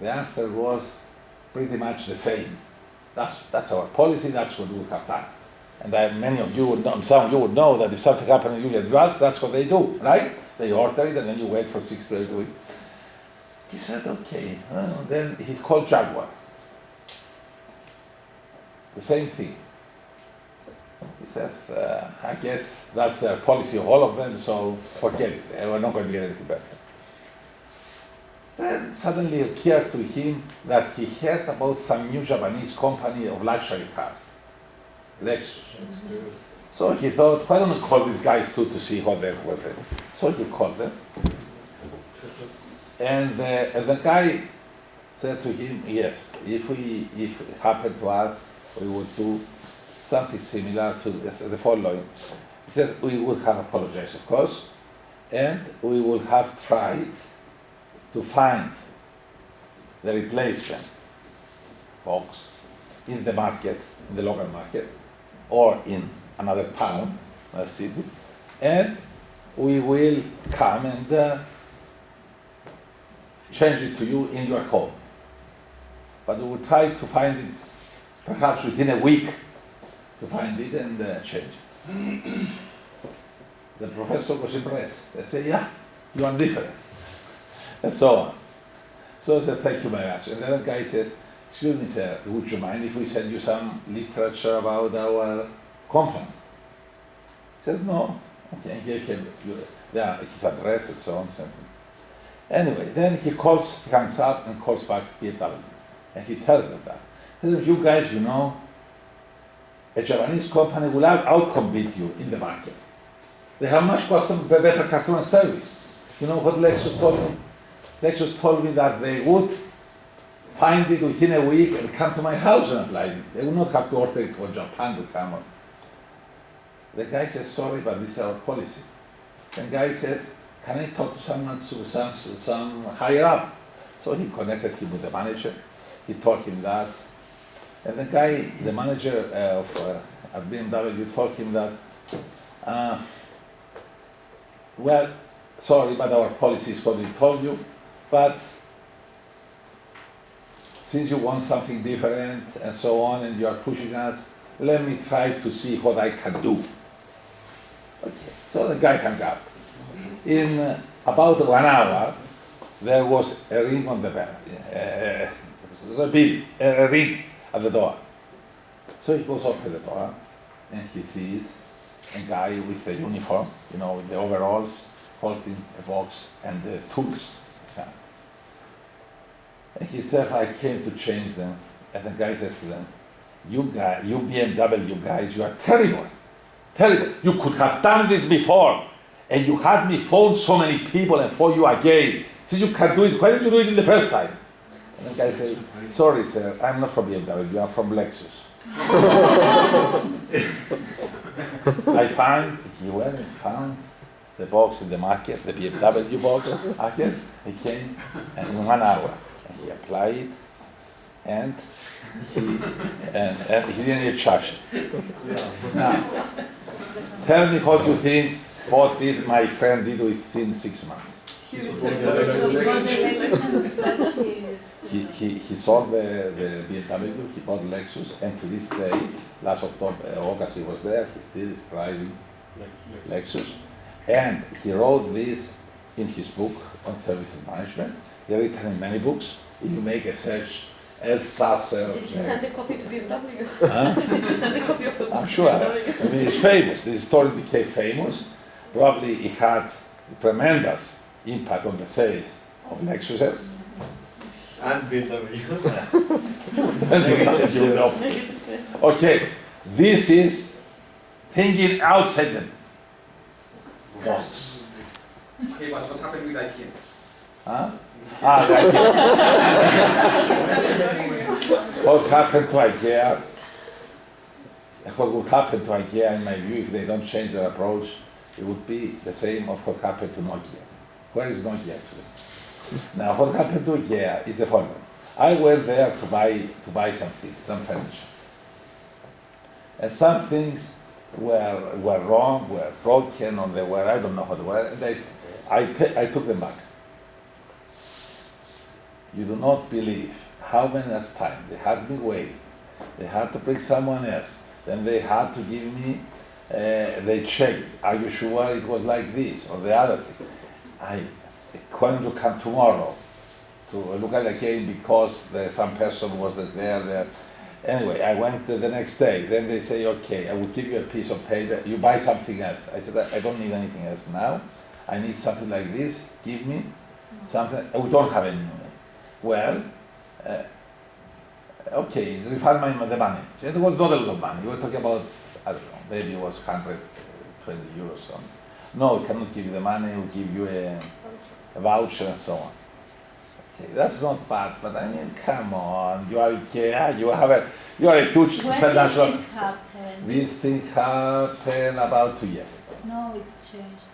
The answer was pretty much the same. That's our policy, that's what we have done. And many of you would know, some of you would know that if something happens in Union Trust, that's what they do, right? They order it and then you wait for 6 to 8 weeks. He said, okay. Then he called Jaguar. The same thing. He says, I guess that's the policy of all of them, so forget it. We're not going to get anything better. Then suddenly it occurred to him that he heard about some new Japanese company of luxury cars, Lexus. So he thought, why don't we call these guys too to see what they're worth. So he called them. And the guy said to him, yes, if it happened to us, we would do something similar to the following. He says, we would have apologized, of course, and we would have tried to find the replacement box in the market, in the local market, or in another town, a city, and we will come and change it to you in your home. But we will try to find it perhaps within a week to find it and change it. The professor was impressed. They said, yeah, you are different. And so on. So I said, thank you very much. And the other guy says, excuse me, sir, would you mind if we send you some literature about our company? He says, no. Okay, he gave him his address and so on. Anyway, then he hangs up and calls back BMW. And he tells them that. He says, you guys, you know, a Japanese company will outcompete you in the market. They have much better customer service. You know what Lexus told me? Lexus told me that they would find it within a week and come to my house and apply it. They would not have to order it for Japan to come on. The guy says, sorry, but this is our policy. The guy says, can I talk to someone, some higher up? So he connected him with the manager. He told him that. And the guy, the manager at BMW told him that, well, sorry, but our policy is what we told you, but since you want something different and so on and you are pushing us, let me try to see what I can do. Okay, so the guy hung up. In about 1 hour, there was a ring on the bell, a ring at the door. So he goes up to the door and he sees a guy with a uniform, you know, with the overalls, holding a box and the tools. And he said, I came to change them. And the guy says to them, you BMW guys, you are terrible, terrible. You could have done this before. And you had me phone so many people and phone you again. So you can do it, why didn't you do it in the first time? And the guy said, sorry sir, I'm not from BMW, I'm from Lexus. He went and found the box in the market, the BMW box market. He came and in 1 hour, and he applied it, and he didn't get charged. Now, tell me what you think, what did my friend did within 6 months? He sold the BMW, he bought Lexus, and to this day, last August he was there, he still is driving Lexus. And he wrote this in his book on services management. He written in many books. If you make a search, Elsasser. Did you send a copy to BMW? Huh? Did you send a copy of the book? I'm sure. I mean, it's famous. This story became famous. Probably it had tremendous impact on the sales of Lexuses. And BMW. Okay, this is thinking outside the box. Okay, but what happened with IKEA? Huh? What happened to IKEA? What would happen to IKEA, in my view, if they don't change their approach, it would be the same of what happened to Nokia. Where is Nokia actually? Now, what happened to IKEA is the following. I went there to buy some things, some furniture. And some things were wrong, were broken, or they were, I don't know what they were, and I took them back. You do not believe how many times they had me wait. They had to bring someone else. Then they had to give me, they checked, are you sure it was like this or the other thing? I going to come tomorrow to look at the game because some person wasn't there. Anyway, I went the next day. Then they say, okay, I will give you a piece of paper. You buy something else. I said, I don't need anything else now. I need something like this. Give me something. We don't have any money. Well, okay, refund the money. It was not a lot of money. We were talking about, I don't know, maybe it was 120 euros. Something. No, we cannot give you the money. We'll give you a voucher and so on. Okay, that's not bad, but I mean, come on, you are IKEA, you are a huge When international. did this happen? This thing happened about 2 years ago. No, it's changed.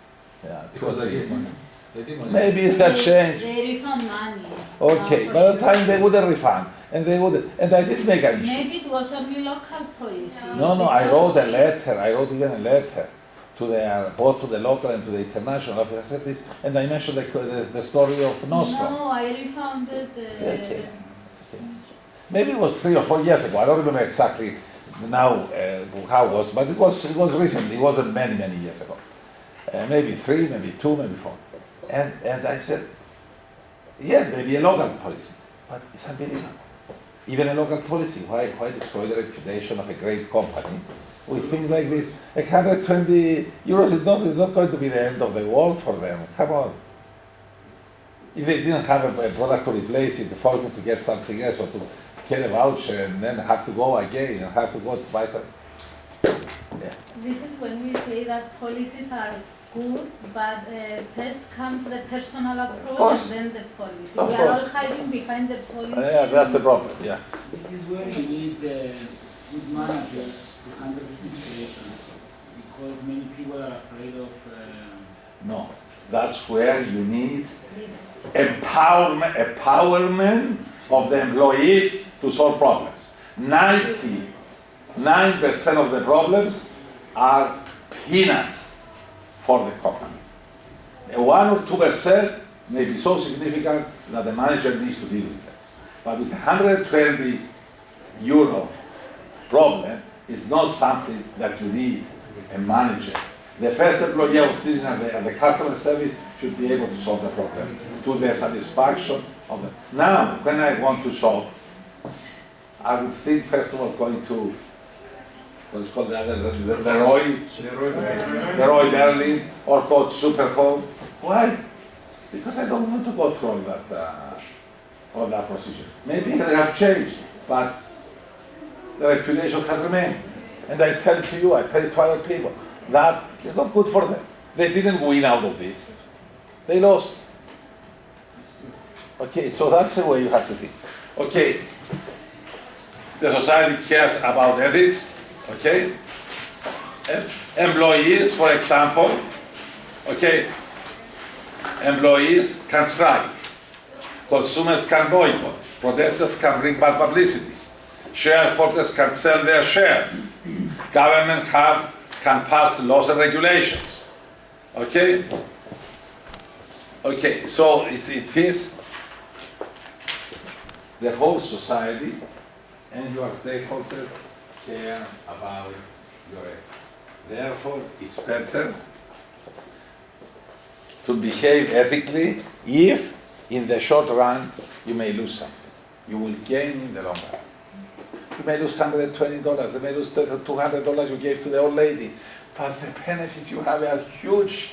Yeah, 2 or Because 3 they years. did money. They did money. Maybe it's that change. They refund money. Okay, for by the sure. time they wouldn't refund, and they would, and I did make an issue. Maybe it was only local policy. No, I wrote a letter. I wrote even a letter to both to the local and to the international office. I said this, and I mentioned the story of Nostrum. No, I refunded the... Okay. Maybe it was 3 or 4 years ago. I don't remember exactly now how it was, but it was recently. It wasn't many years ago. Maybe 3, maybe 2, maybe 4. And I said, yes, maybe a local policy, but it's unbelievable. Even a local policy, why destroy the reputation of a great company with things like this? 120 euros is not going to be the end of the world for them. Come on. If they didn't have a product to replace it, for them to get something else or to get a voucher and then have to go again and have to go to buy something. Yes. This is when we say that policies are good, but first comes the personal approach course. and then the policy. Of We are all course. hiding behind the policy. Yeah, that's the problem. Yeah. This is where you need good managers to handle the situation, because many people are afraid of. No, that's where you need empowerment of the employees to solve problems. 99% of the problems are peanuts for the company. 1 or 2% may be so significant that the manager needs to deal with them. But with 120 euro problem, it's not something that you need a manager. The first employee I was dealing at the customer service should be able to solve the problem to the satisfaction of them. Now, when I want to shop, I would think first of all going to what's called the Roy Merlin or called Superhome. Why? Because I don't want to go through all that procedure. Maybe they have changed, but the reputation has remained. And I tell it to you, I tell it to other people, that is not good for them. They didn't win out of this. They lost. Okay, so that's the way you have to think. Okay, the society cares about ethics, okay? Employees, for example, okay, employees can strike, consumers can boycott, protesters can bring bad publicity, shareholders can sell their shares, government can pass laws and regulations, okay? Okay, so it is the whole society and your stakeholders care about your ethics. Therefore, it's better to behave ethically if, in the short run, you may lose something. You will gain in the long run. You may lose $120, you may lose $200 you gave to the old lady, but the benefit you have are huge.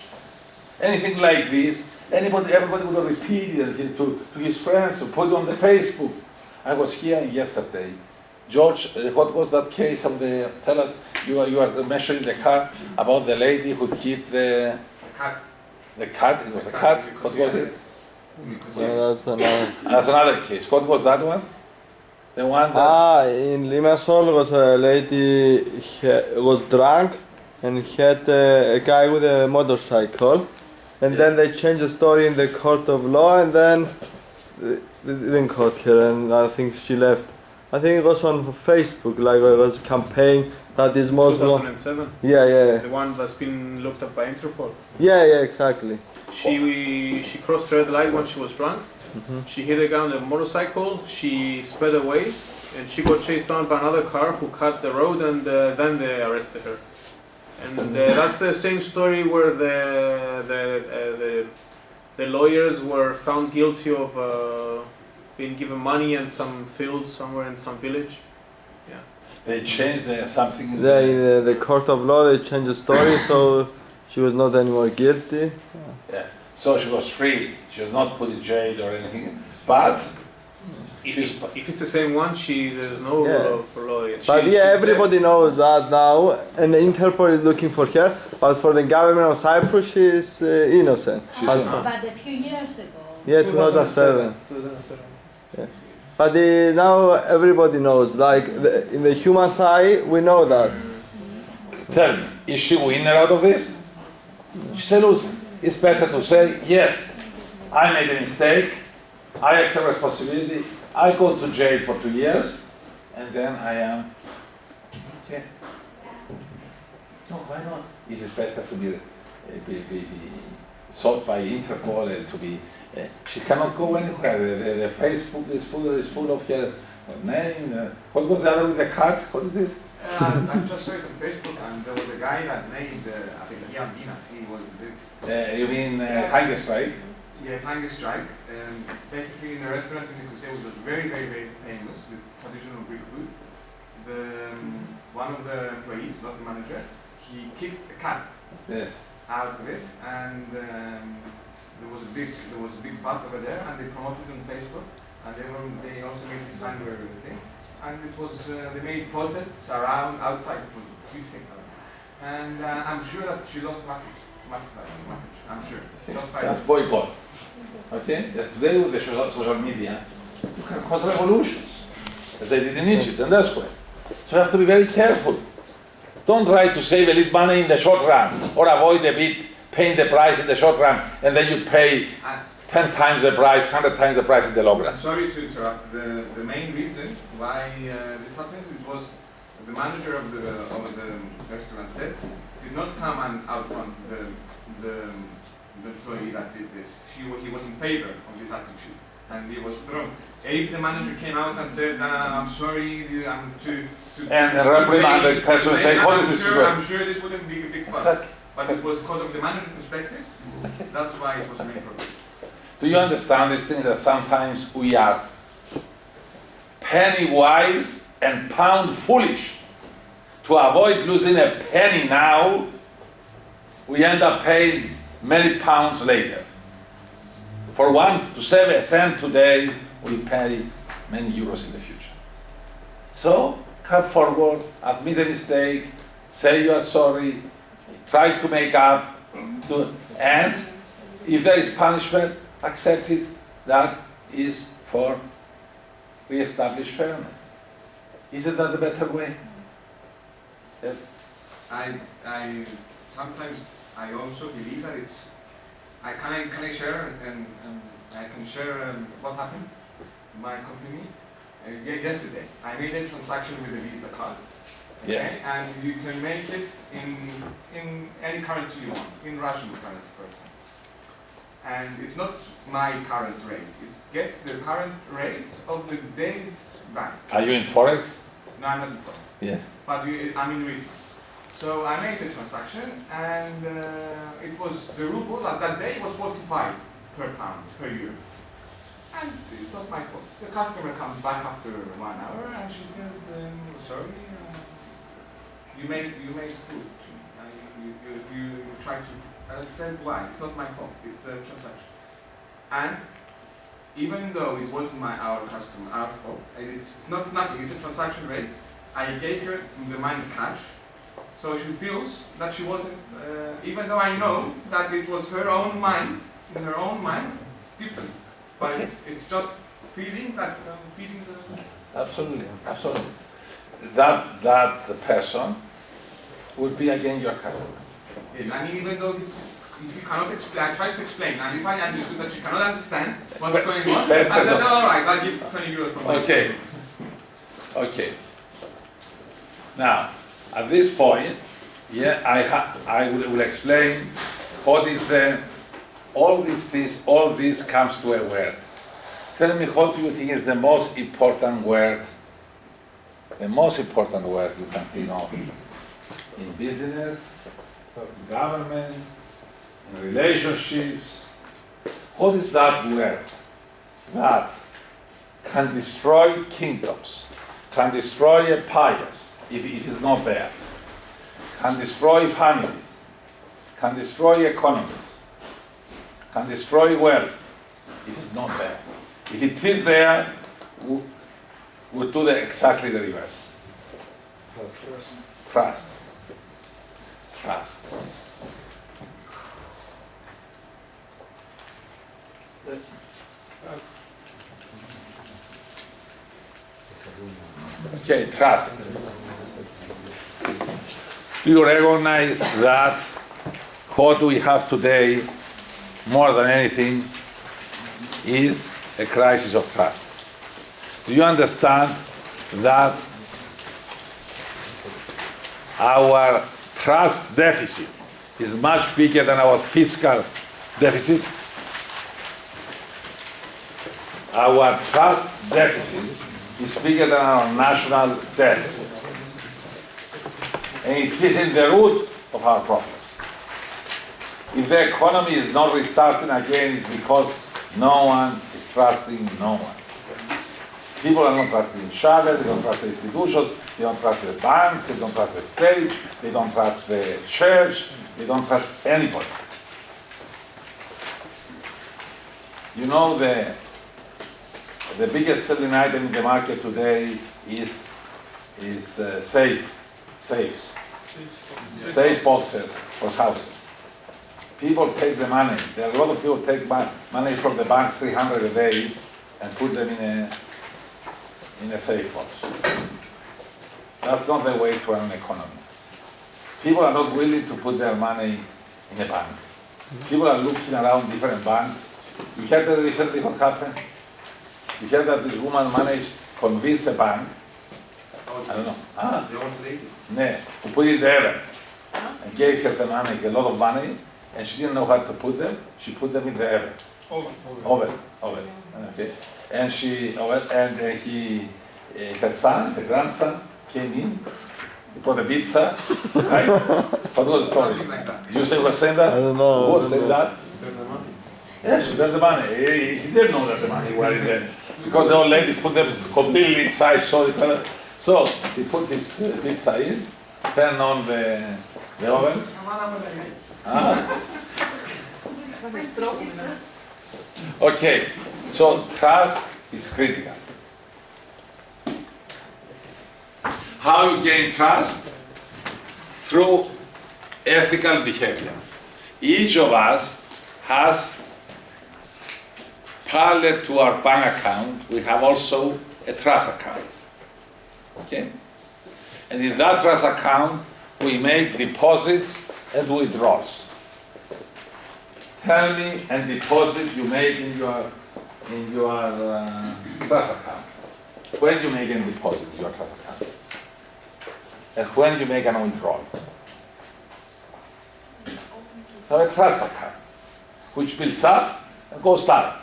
Anything like this, everybody would repeat it to his friends, put it on the Facebook. I was here yesterday. George, what was that case of tell us, you are mentioning the cat, about the lady who hit the cat, it was a cat, what was it? No, That's another case. What was that one? The one that... in Limassol was a lady was drunk and had a guy with a motorcycle, and then they changed the story in the court of law, and then they didn't caught her, and I think she left. I think it was on Facebook, like it was a campaign that is most... 2007? Yeah. The one that's been looked up by Interpol? Yeah, exactly. She crossed red light when she was drunk? She hit a guy on a motorcycle. She sped away, and she got chased down by another car who cut the road, and then they arrested her. And that's the same story where the lawyers were found guilty of being given money and some fields somewhere in some village. They changed something. In The court of law, they changed the story, so she was not anymore guilty. Yes. So she was freed. She was not put in jail or anything. But If it's the same one, there's no Yeah. law for lawyers. But She- yeah, she's everybody knows that now, and the Interpol is looking for her. But for the government of Cyprus, she's innocent. She's But- not. But a few years ago. Yeah, 2007. 2007. But now everybody knows. Like in the human side, we know that. Tell me, is she winner out of this? She's a loser. It's better to say, yes, I made a mistake, I accept responsibility, I go to jail for 2 years, and then I am, okay. No, why not? Is it better to be sought by Interpol and to be, she cannot go anywhere. The Facebook is full of her name. What was the other with the cat? What is it? I just saw it on Facebook, and there was a guy that made, I think, Ian Dinas. He was this. You mean hunger strike? Yes, hunger strike. Basically, in a restaurant in Nicosia, which was very, very, very famous with traditional Greek food. One of the employees, not the manager, he kicked a cat Yes. out of it, and there was a big fuss over there, and they promoted it on Facebook, and they also made this hunger thing, and it was they made protests around outside. It was a huge thing, and I'm sure that she lost market. I'm sure. She lost That's boycott. Okay? That today with the social media, you can cause revolutions, as they did in Egypt and elsewhere. So you have to be very careful. Don't try to save a little money in the short run, or avoid a bit, paying the price in the short run, and then you pay 10 times the price, 100 times the price in the long run. Sorry to interrupt. The main reason why this happened was the manager of the restaurant said did not come and out front the employee that did this. He was in favor of this attitude, and he was thrown. If the manager came out and said, "I'm sorry, I'm too," And the reprimand the person and say, "What is this?" I'm sure this wouldn't be a big fuss. Exactly. But it was because of the manager perspective. That's why it was a main problem. Do you understand these things that sometimes we are penny wise and pound foolish? To avoid losing a penny now, we end up paying many pounds later. For once to save a cent today, we pay many euros in the future. So, come forward, admit a mistake, say you are sorry, try to make up, and if there is punishment, accept it. That is for re-establish fairness. Isn't that the better way? Yes. I sometimes I also believe that it's. Can I share and I can share what happened. My company yesterday I made a transaction with a Visa card. Okay, Yeah. and you can make it in any currency you want, in Russian currency, for example. And it's not my current rate; it gets the current rate of the day's bank. Are you in Forex? No, I'm not in Forex. Yes. But I'm in refund. So I made the transaction, and it was the ruble at that day was 45 per pound per euro, and it's not my fault. The customer comes back after 1 hour, and she says, "Sorry, you made food. You tried to." I said, "Why? It's not my fault. It's the transaction." And even though it wasn't our fault, it's not nothing. It's a transaction rate. I gave her the money cash, so she feels that she wasn't, even though I know that it was her own mind, in her own mind, different. But Okay. it's just feeling that, feeling the... Absolutely, absolutely. That the person would be again your customer. Yes, I mean, even though if you cannot explain, I tried to explain, and if I understood that she cannot understand what's going on, I said, "All right, I'll give 20 euros from you." Okay. Okay. Now, at this point, I will explain what is all this comes to a word. Tell me, what do you think is the most important word you can think of in business, in government, in relationships? What is that word that can destroy kingdoms, can destroy empires if it is not there, can destroy families, can destroy economies, can destroy wealth if it's not there? If it is there, we'll do exactly the reverse. Trust. Trust. Okay, trust. Do you recognize that what we have today, more than anything, is a crisis of trust? Do you understand that our trust deficit is much bigger than our fiscal deficit? Our trust deficit is bigger than our national debt. And it is in the root of our problems. If the economy is not restarting again, it's because no one is trusting no one. People are not trusting each other, they don't trust the institutions, they don't trust the banks, they don't trust the state, they don't trust the church, they don't trust anybody. You know, the biggest selling item in the market today is safes, safe boxes for houses. People take the money. There are a lot of people take money from the bank, 300 a day, and put them in a safe box. That's not the way to run an economy. People are not willing to put their money in a bank. People are looking around different banks. You heard that recently what happened? You heard that this woman managed to convince a bank, I don't know, The old lady. to put it there, and gave her the money, a lot of money, and she didn't know how to put them. She put them in the oven. Oven. Okay. And her son, the grandson, came in. He brought a pizza. Right? What was the story? Something like that. Did you say who was saying that? I don't know. Who was saying that? Yeah, she got the money. He didn't know that the money was in there. Because the old lady put them completely inside, so he put this pizza in, turned on the oven. Okay, so trust is critical. How you gain trust? Through ethical behavior. Each of us has, parallel to our bank account, we have also a trust account. Okay? And in that trust account, we make deposits and withdrawals. Tell me a deposit you make in your trust account. When you make a deposit in your trust account, and when you make an withdrawal. So a trust account, which builds up and goes down.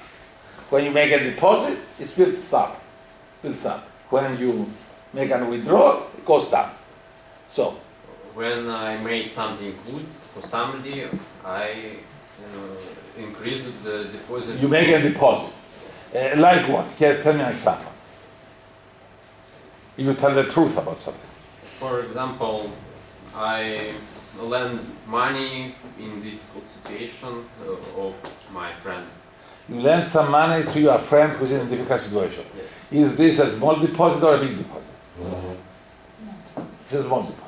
When you make a deposit, it builds up. When you make a withdrawal, it goes down. So, when I made something good for somebody, I increased the deposit. you make a deposit. Like what? Tell me an example. If you tell the truth about something. For example, I lend money in difficult situation of my friend. You lend some money to your friend who's in a difficult situation. Yes. Is this a small deposit or a big deposit? No, It's a small deposit.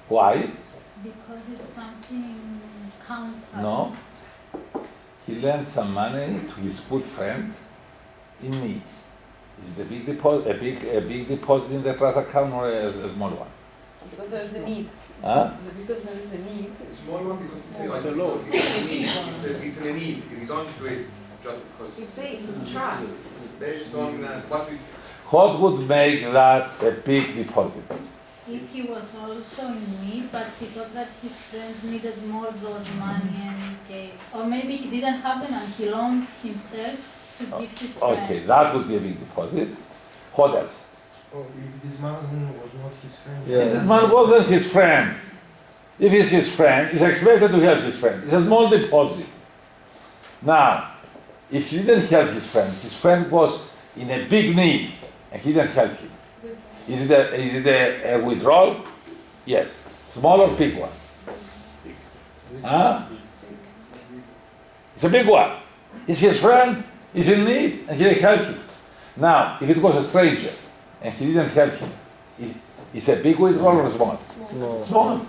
Why? because it's something counter. No. He lent some money to his good friend in need. Is it a big deposit, a big deposit in the trust account or a small one? Because there is a need. Huh? Because there is a need. Small one because it's a need. It's a need. You don't do it just because. It's based on trust. Based on what is. What would make that a big deposit? If he was also in need, but he thought that his friends needed more those money and he gave. Or maybe he didn't have them and he loaned himself to give his Okay, friend. that would be a big deposit. What else? Oh, if this man was not his friend. Yeah. This man wasn't his friend. If he's his friend, he's expected to help his friend. It's a small deposit. Now, if he didn't help his friend was in a big need, and he didn't help him. Is it a withdrawal? Yes. Small or big one? Huh? It's a big one. Is his friend, is in need, and he didn't help him. Now, if it was a stranger, and he didn't help him, it's a big withdrawal or small? No. Small.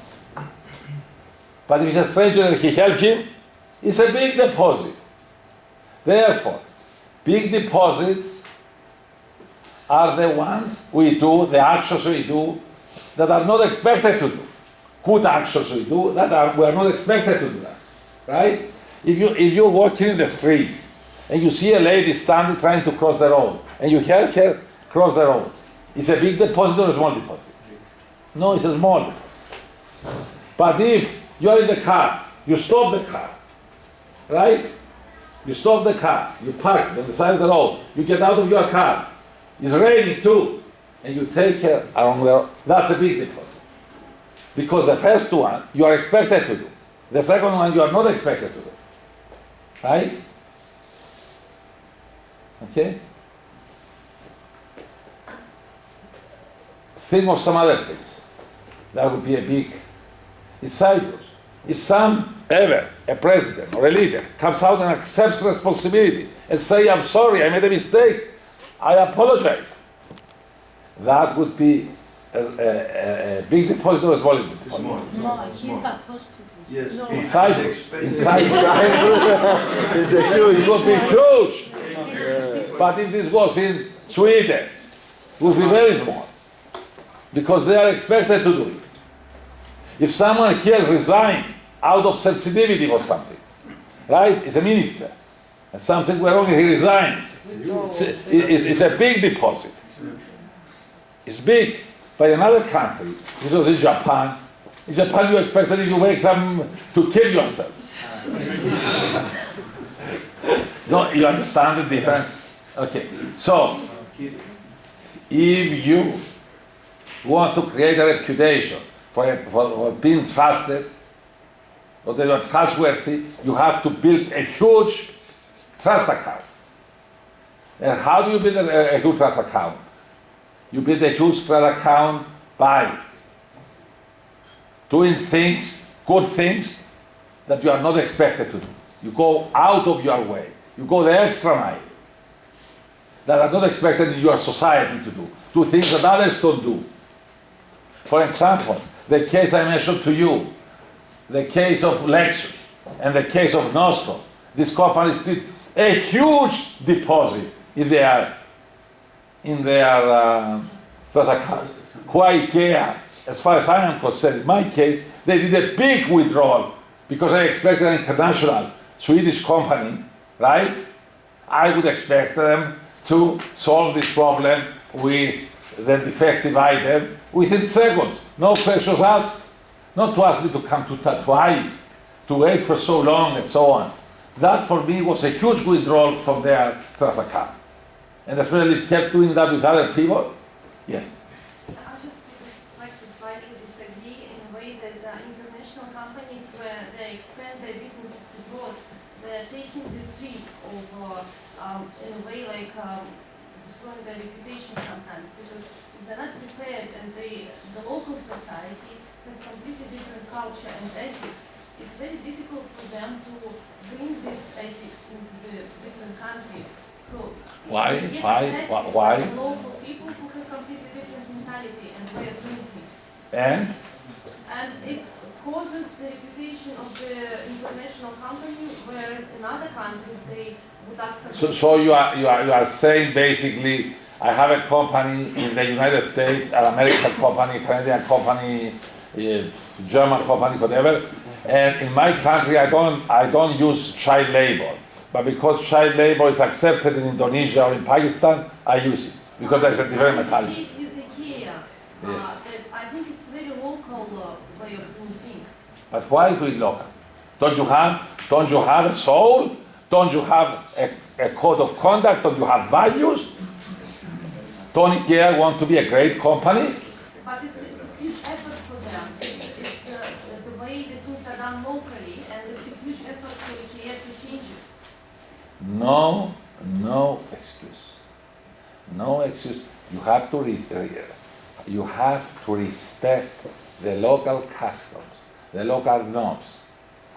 But if it's a stranger and he helped him, it's a big deposit. Therefore, big deposits are the ones we do, the actions we do that are not expected to do. Good actions we do that we are not expected to do that. Right? If you're walking in the street and you see a lady standing trying to cross the road and you help her cross the road, it's a big deposit or a small deposit? No, it's a small deposit. But if you are in the car, you stop the car, right? You stop the car, you park on the side of the road, you get out of your car, it's raining too, and you take her along the road, that's a big deposit. Because the first one you are expected to do, the second one you are not expected to do, right? Okay? Think of some other things. That would be a big, it's sideways. If a president or a leader comes out and accepts responsibility and say, I'm sorry, I made a mistake, I apologize, that would be a big deposit or a small deposit? Small. No, he's supposed to do. Yes. No. it's Inside. expected. Inside. It's a It huge. would be huge. But if this was in Sweden, it would be very small. Because they are expected to do it. If someone here resigns out of sensitivity or something, right? It's a minister. And something went wrong and he resigns. It's a big deposit. It's big. By another country, this was in Japan. In Japan, you expected if you make some to kill yourself. No, you understand the difference? Okay. So, if you want to create a reputation for being trusted, or that you are trustworthy, you have to build a huge trust account. And how do you build a huge trust account? You build a huge trust account by doing things, good things, that you are not expected to do. You go out of your way. You go the extra mile that are not expected in your society to do. Do things that others don't do. For example, the case I mentioned to you, the case of Lexus and the case of Nostro, these companies did a huge deposit in their trust account. IKEA, as far as I am concerned, in my case, they did a big withdrawal because I expected an international Swedish company, right? I would expect them to solve this problem with the defective item within seconds. No questions asked. Not to ask me to come to twice, to wait for so long and so on. That for me was a huge withdrawal from their trust account. And especially kept doing that with other people. Yes. I just like to slightly disagree in a way that the international companies, where they expand their businesses abroad, they're taking this risk of, in a way, like destroying their reputation sometimes, because they're not prepared, and the local society has completely different culture and ethics. It's very difficult for them to bring this ethics into the different country. So Why? they get Why? affected Why? by local people who have completely different mentality and way of doing things. And It causes the reputation of the international company, whereas in other countries they would act. so you are saying basically, I have a company in the United States, an American company, Canadian company, German company, whatever, and in my country I don't use child labor, but because child labor is accepted in Indonesia or in Pakistan, I use it because there is a different mentality. This is IKEA. That I think it's very local way of doing things. But why do it local? Don't you have a soul? Don't you have a a code of conduct, don't you have values? Don't IKEA want to be a great company? But it's a huge effort for them. It's the way the things are done locally, and it's a huge effort for IKEA to change it. No excuse. No excuse. You have to respect the local customs, the local norms,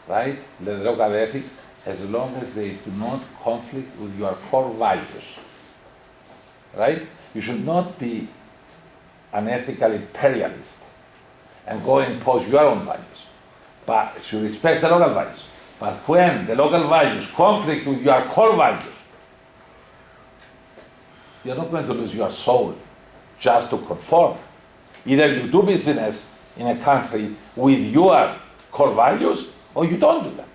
right? The local ethics, as long as they do not conflict with your core values, right? You should not be an ethical imperialist and go and impose your own values, but you should respect the local values. But when the local values conflict with your core values, you're not going to lose your soul just to conform. Either you do business in a country with your core values, or you don't do that.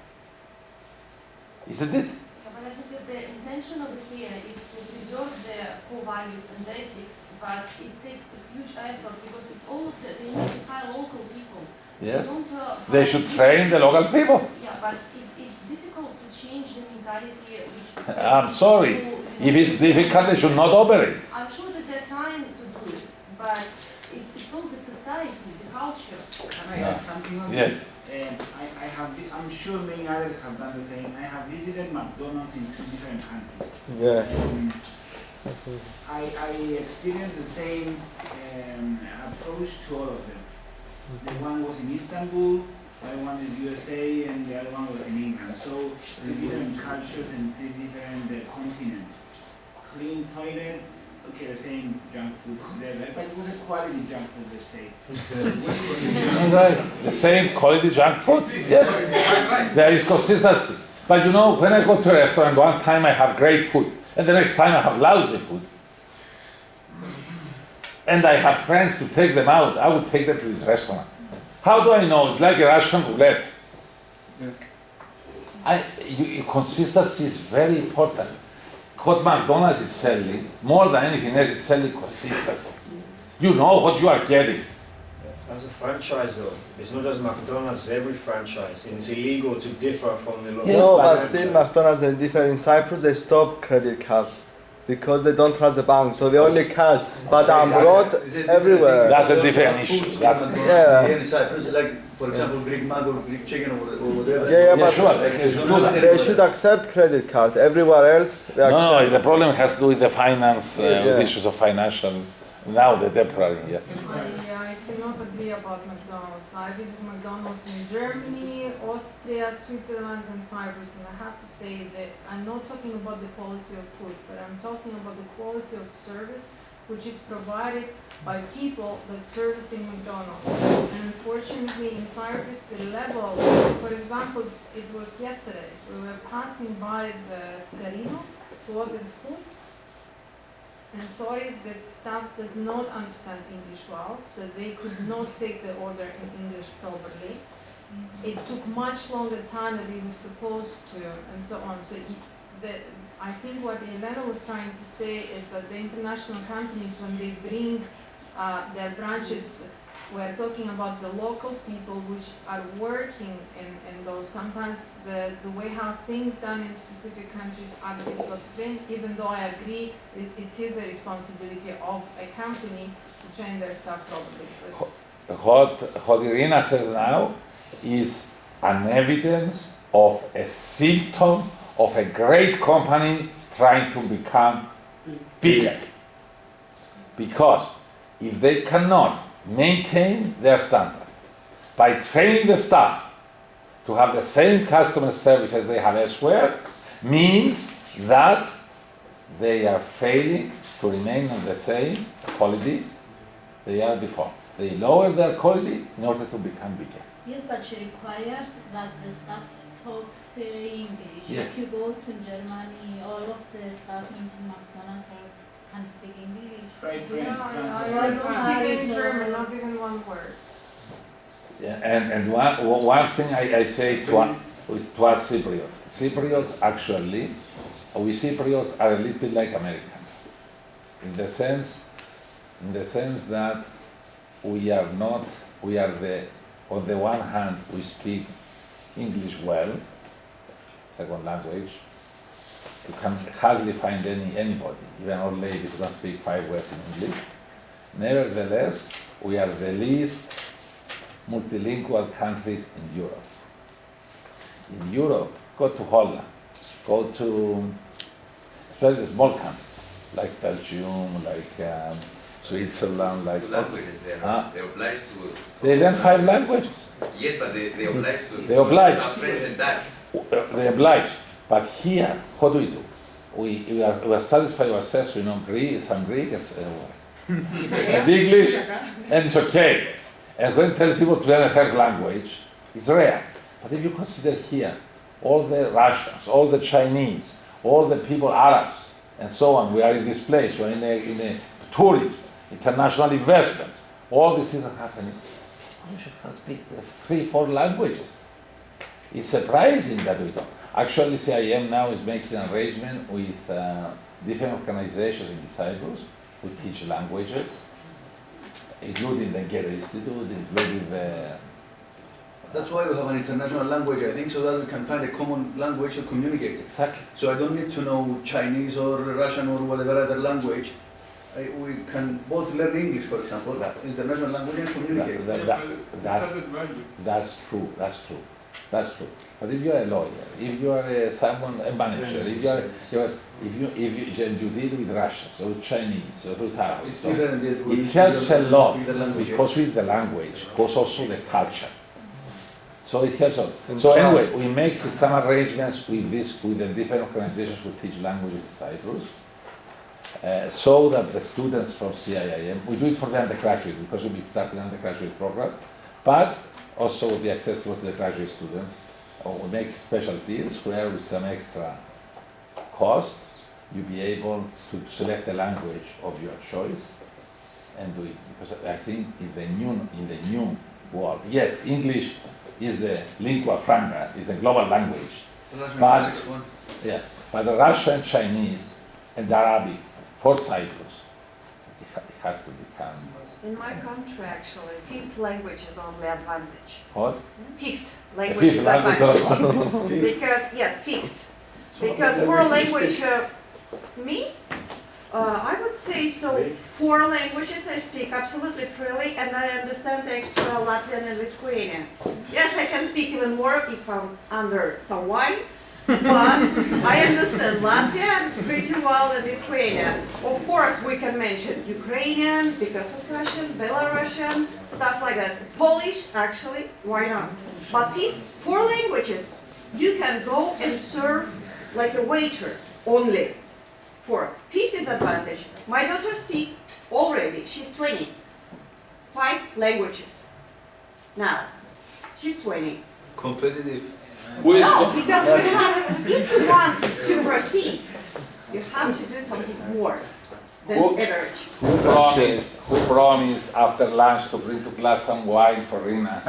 Isn't it? Yeah, but I think that the intention of IKEA is to preserve their core values and ethics, but it takes a huge effort because it's all of they need to hire local people. Yes. They They should train the local people. Yeah, but it's difficult to change the mentality which... I'm sorry. If it's difficult, they should not operate. I'm sure that they're trying to do it, but it's all the society, the culture. Can I add something on Yes. this? I'm sure many others have done the same. I have visited McDonald's in 2 different countries. Yeah. I experienced the same approach to all of them. The one was in Istanbul, the other one is USA, and the other one was in England. So 3 different cultures and 3 different continents. Clean toilets, okay, the same junk food there, but it was a quality junk food, let's say. Right. The same quality junk food? Yes. There is consistency. But you know, when I go to a restaurant, one time I have great food, and the next time I have lousy food. And I have friends to take them out. I would take them to this restaurant. How do I know? It's like a Russian roulette. Consistency is very important. What McDonald's is selling, more than anything else, is selling consistency. You know what you are getting. As a franchise though, it's not just McDonald's, every franchise. And it's illegal to differ from the law. Yes, No, but but still McDonald's and different. In Cyprus they stop credit cards because they don't trust the bank, so they only cash. But abroad, everywhere. That's a different issue. That's Yeah. Here in Cyprus, like for example, Greek mango or Greek chicken or whatever. Yeah, Yeah, but sure. they should accept credit card. Everywhere else, they accept. No, the problem has to do with the finance, Yes. with Yeah. issues of financial, now the temporary, yes. I cannot agree about McDonald's. I visit McDonald's in Germany, Austria, Switzerland, and Cyprus, and I have to say that I'm not talking about the quality of food, but I'm talking about the quality of service which is provided by people that service in McDonald's. And unfortunately in Cyprus the level, for example, it was yesterday, we were passing by the Scarino to order the food, and sorry that staff does not understand English well, so they could not take the order in English properly. It took much longer time than it was supposed to, and so on. So I think what Elena was trying to say is that the international companies, when they bring their branches, we're talking about the local people which are working in those. Sometimes the way how things done in specific countries are difficult to train, even though I agree it is a responsibility of a company to train their staff properly. What Irina says now is an evidence of a symptom of a great company trying to become bigger. Because if they cannot maintain their standard by training the staff to have the same customer service as they have elsewhere, means that they are failing to remain on the same quality they are before. They lower their quality in order to become bigger. Yes, but she requires that the staff talks English. Yes. If you go to Germany, all of the staff in McDonald's can speak English. Right, I don't speak any German, not even one word. Yeah, and one thing I say to us Cypriots. Cypriots actually, we Cypriots are a little bit like Americans, in the sense that we are on the one hand we speak English well, second language, You can hardly find anybody, even old ladies who don't speak 5 words in English. Nevertheless, we are the least multilingual countries in Europe. In Europe, go to Holland, go to especially small countries like Belgium, like Switzerland, like languages they're obliged to. They learn 5 languages. Yes, but they obliged to. They oblige. French and Dutch. They oblige. But here, what do? We are satisfied ourselves, you know, some Greek and English, and it's okay. And when you tell people to learn a third language, it's rare. But if you consider here, all the Russians, all the Chinese, all the people, Arabs, and so on, we are in this place, we're in a tourism, international investments, all these things are happening. We should speak 3-4 languages. It's surprising that we don't. Actually, CIIM now is making an arrangement with different organizations in Cyprus who teach languages, including the Gere Institute, including the... That's why we have an international language, I think, so that we can find a common language to communicate. Exactly. So I don't need to know Chinese or Russian or whatever other language. We can both learn English, for example, international language, and communicate. That's true. That's true. But if you are a lawyer, if you are a manager, if you deal with Russians or Chinese or with Arabs, it helps a lot because with the language goes also the culture. So it helps us. So anyway, we make some arrangements with the different organizations who teach languages in Cyprus, so that the students from CIIM, we do it for the undergraduate because we'll be starting an undergraduate program, but also will be accessible to the graduate students. We make special deals where with some extra cost, you'll be able to select a language of your choice and do it. Because I think in the new world, yes, English is the lingua franca, is a global language. But, yes, but the Russian, Chinese, and Arabic for Cyprus, it has to become. In my country, actually, 5th language is only advantage. What? 5th language is advantage. Because, yes, 5th. Because 4 language, I would say so. 4 languages I speak absolutely freely, and I understand extra Latvian and Lithuanian. Yes, I can speak even more if I'm under some wine, but I understand Latvian pretty well and Lithuanian. Of course, we can mention Ukrainian because of Russian, Belarusian, stuff like that. Polish, actually, why not? But 4 languages, you can go and serve like a waiter only. 4. 5th is advantage. My daughter speaks already, she's 20. 5 languages. Now, she's 20. Competitive. No, because we have, if you want to proceed, you have to do something more than average. Who promised after lunch to bring to class some wine for Rina?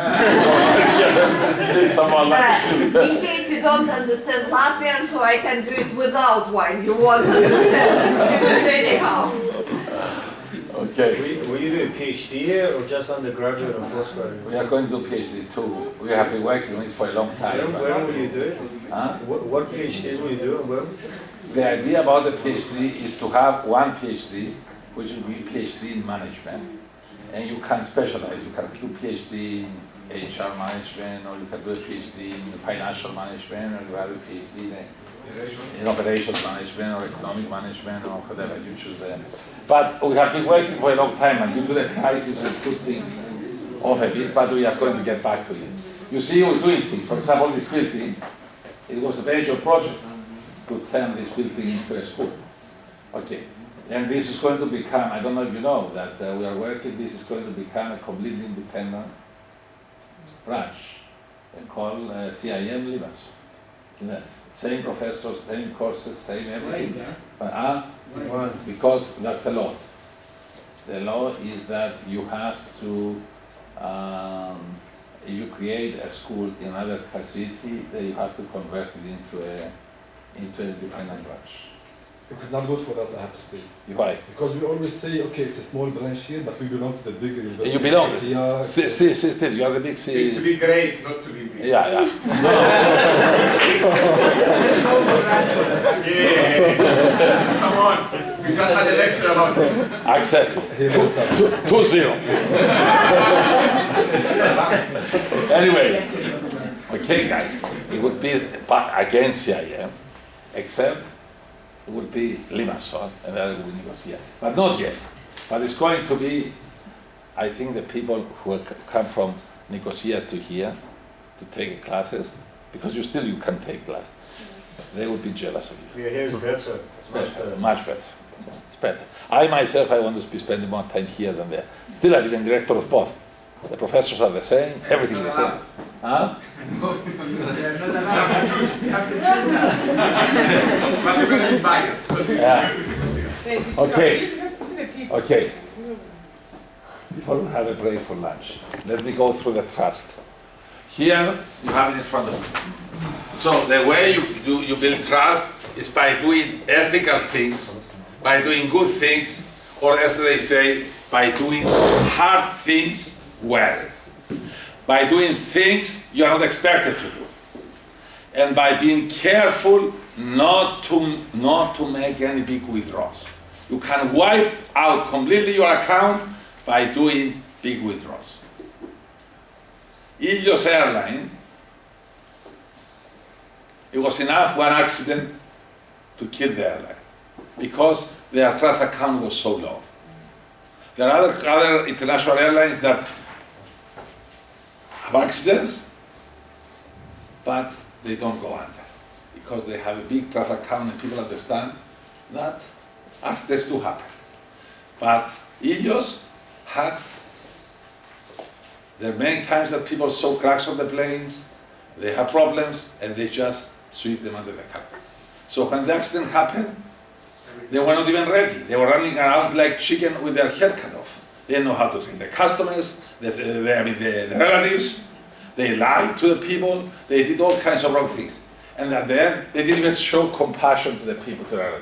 In case you don't understand Latvian, so I can do it without wine. You won't understand it anyhow. Okay. Will you do a PhD or just undergraduate or postgraduate? We are going to do PhD too. We have been working on it for a long time. Where will you do it? Huh? What PhDs will you do and where? The idea about the PhD is to have one PhD, which will be PhD in management, and you can specialize. You can do PhD in HR management, or you can do a PhD in financial management, or you have a PhD in operations management, or economic management, or whatever you choose there. But we have been working for a long time, and due to the crisis, we put things off a bit, but we are going to get back to it. You see, we're doing things. For example, this building, it was a major project to turn this building into a school. Okay. And this is going to become, I don't know if you know, that we are working, this is going to become a completely independent branch called CIIM Limassol. Same professors, same courses, same everything. Why is that? Because that's the law. The law is that you have to, if you create a school in another city, then you have to convert it into a independent branch. It is not good for us, I have to say. Why? Because we always say, okay, it's a small branch here, but we belong to the bigger university. You belong. Still, you are the big city. To be great, not to be big. Yeah, yeah. Let's go for that one. Yeah. Come on. We just had a lecture about this. Accept. 2-0. Anyway, okay, guys. It would be against CIIM, except it would be Limassol, and that would be Nicosia. But not yet. But it's going to be, I think, the people who come from Nicosia to here to take classes, because you can take classes. They would be jealous of you. Yeah, here is better. It's much better. Much better. It's better. I myself, I want to be spending more time here than there. Still, I've been director of both. The professors are the same, everything is the same. Huh? You have to choose. You have to choose now. But you're going to be biased. Yeah. Okay. Okay. Before we have a break for lunch, let me go through the trust. Here, you have it in front of you. So the way you build trust is by doing ethical things, by doing good things, or as they say, by doing hard things well. By doing things you are not expected to do. And by being careful not to make any big withdrawals. You can wipe out completely your account by doing big withdrawals. Ilios Airline, it was enough one accident to kill the airline because their trust account was so low. There are other international airlines that have accidents, but they don't go under because they have a big trust account and people understand that accidents do happen. But Ilios had there are many times that people saw cracks on the planes, they have problems, and they just sweep them under the carpet. So when the accident happened, they were not even ready. They were running around like chicken with their head cut off. They didn't know how to treat the customers, the relatives. They lied to the people. They did all kinds of wrong things. And at the end, they didn't even show compassion to the people, to the relatives.